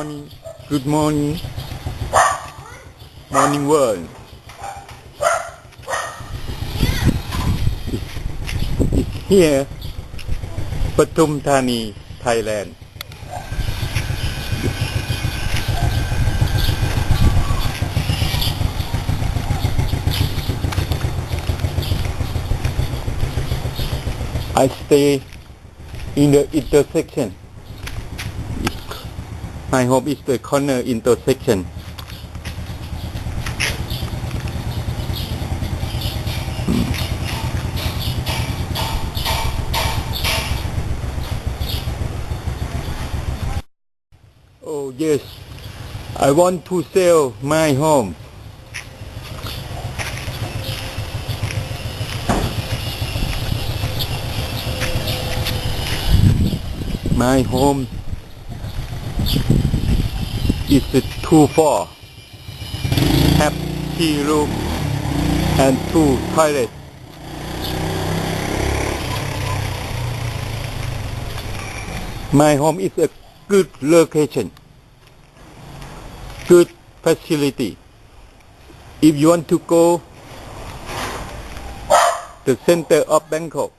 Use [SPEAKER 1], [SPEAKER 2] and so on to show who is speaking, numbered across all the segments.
[SPEAKER 1] morning. Good morning. Morning world. It's here, Pathum Thani, Thailand. I stay in the intersection. My home is the corner intersection. Oh yes, I want to sell my home. My home is too far. Have 3 rooms and 2 toilets. My home is a good location, good facility. If you want to go the center of Bangkok,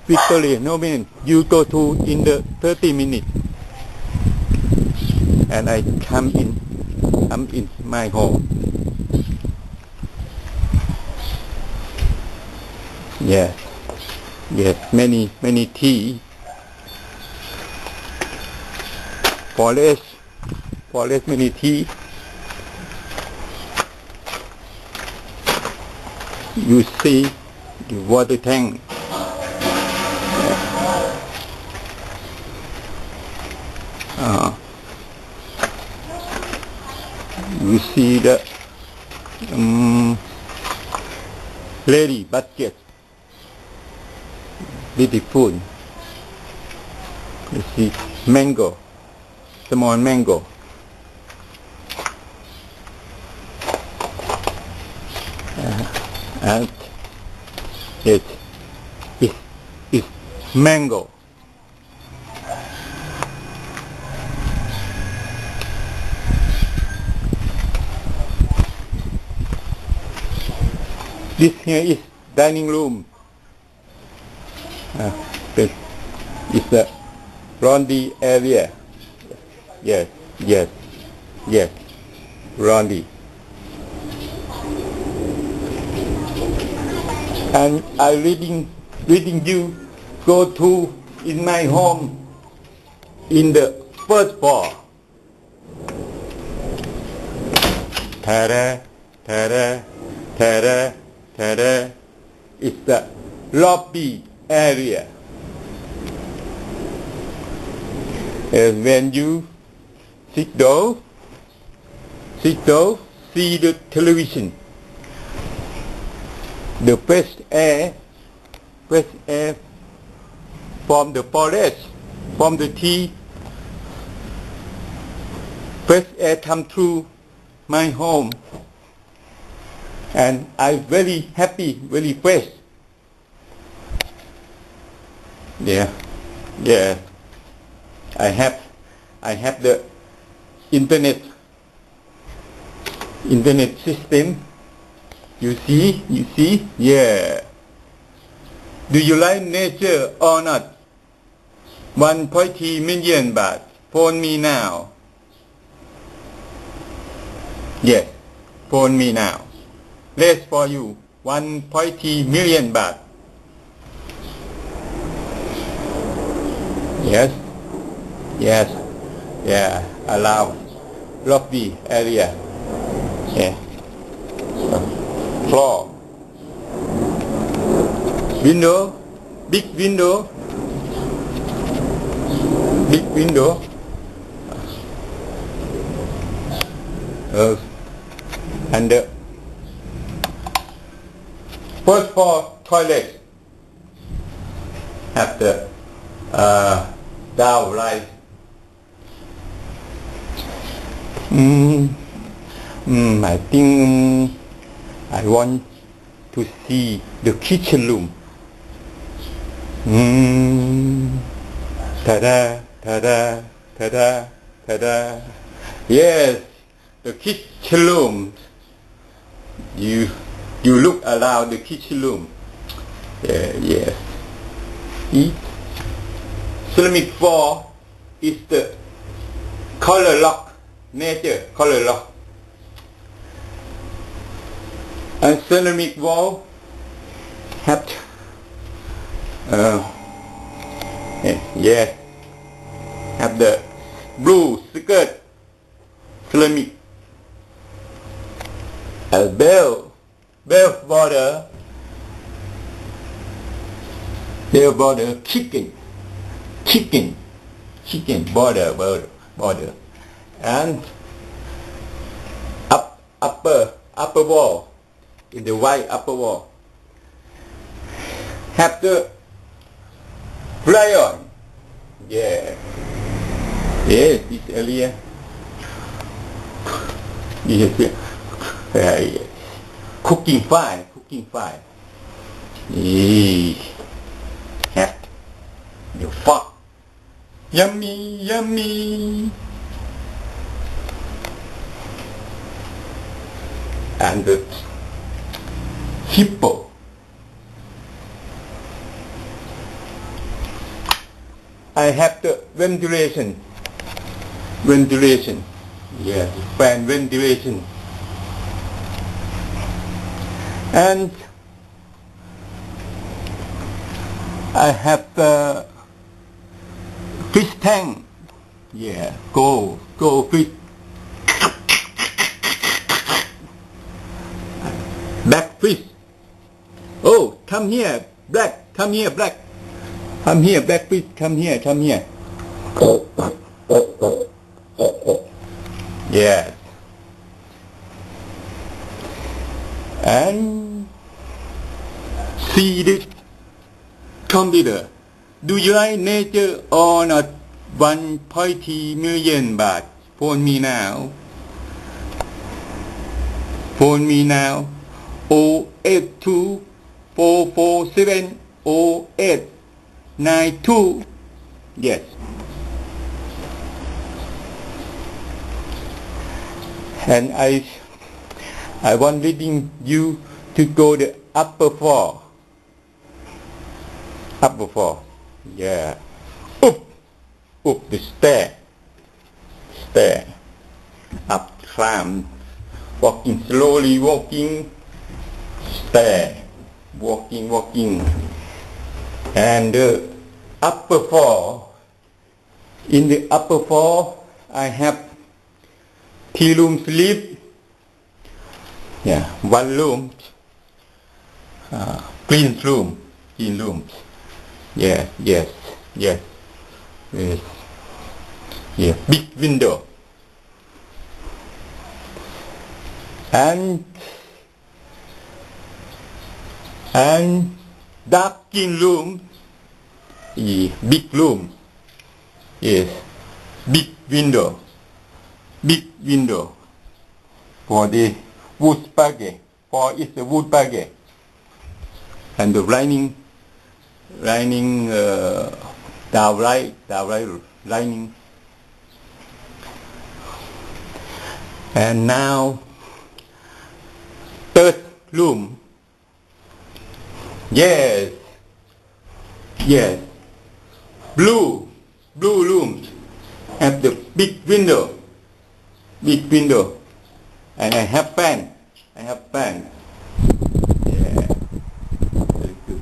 [SPEAKER 1] Victoria, no mean you go to in the 30 minutes, and I come in my home. Yes, many tea, forest, many tea. You see the water tank. You see the lady basket, beautiful. You see mango, small mango. And it's mango. This here is dining room. This is the laundry area. Yes, laundry. And I reading you go to in my home in the first floor. Ta-da. It's the lobby area. And when you sit down, see the television. The fresh air from the forest, from the tea. Fresh air come through my home. And I'm very happy, very fresh. Yeah. I have the internet system. You see? Yeah. Do you like nature or not? 1.3 million baht. Phone me now. Yes, phone me now. Less for you, 1.3 million baht. Yes, yeah, allow lobby area. Yeah, floor, window, big window, and the first floor toilet have the downlight. I think I want to see the kitchen room. Ta-da. Ta-da. Yes, the kitchen room. You look around the kitchen room. Yeah, yes. Ceramic wall is the color lock, nature color lock. And ceramic wall have yes, have the blue skirt ceramic, a bell border chicken border, and upper wall, in the white upper wall have the rayon. Yeah, yes, this area. Yes, cooking fire. Have the fuck. Yummy. And the hippo. I have the ventilation. Yeah, fan ventilation. And I have the fish tank. Yeah, go fish. Black fish. Oh, come here, black. Come here, black. Come here, black fish. Come here. Yes. And see this computer. Do you like nature or not? 1.3 million baht. Phone me now. 082 447 0892. Yes. And I want leading you to go the upper floor. Yeah. Up the stair. Up, climb. Walking slowly, stair. Walking. And the upper floor. In the upper floor, I have 3 rooms sleep. Yeah, 1 room. Clean room. Yes. Yeah, big window. And dark clean room. Yeah, big room. Yes, big window. For the wood spaghetti. For it's a wood spaghetti. And the lining downright lining. And now 3rd room. Yes. Blue rooms have the big window. And I have fan. Yeah, very good.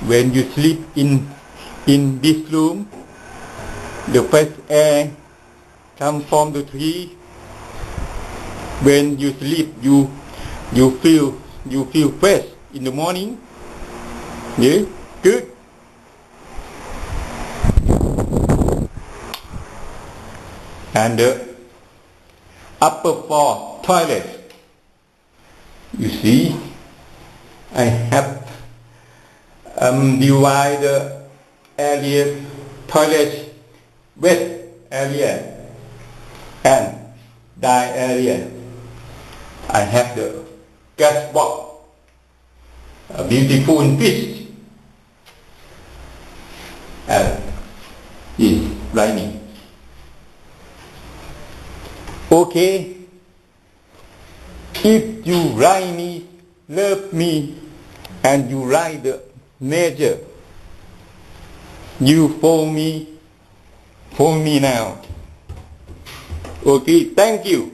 [SPEAKER 1] When you sleep in this room, the fresh air comes from the tree. When you sleep, you feel fresh in the morning. Yeah, good. And the upper floor toilet. You see, I have divide the area, toilet, wet area and dry area. I have the gas box, a beautiful fish, and is lining. Okay? If you like me, love me, and you like the nature, you follow me now. Okay, thank you.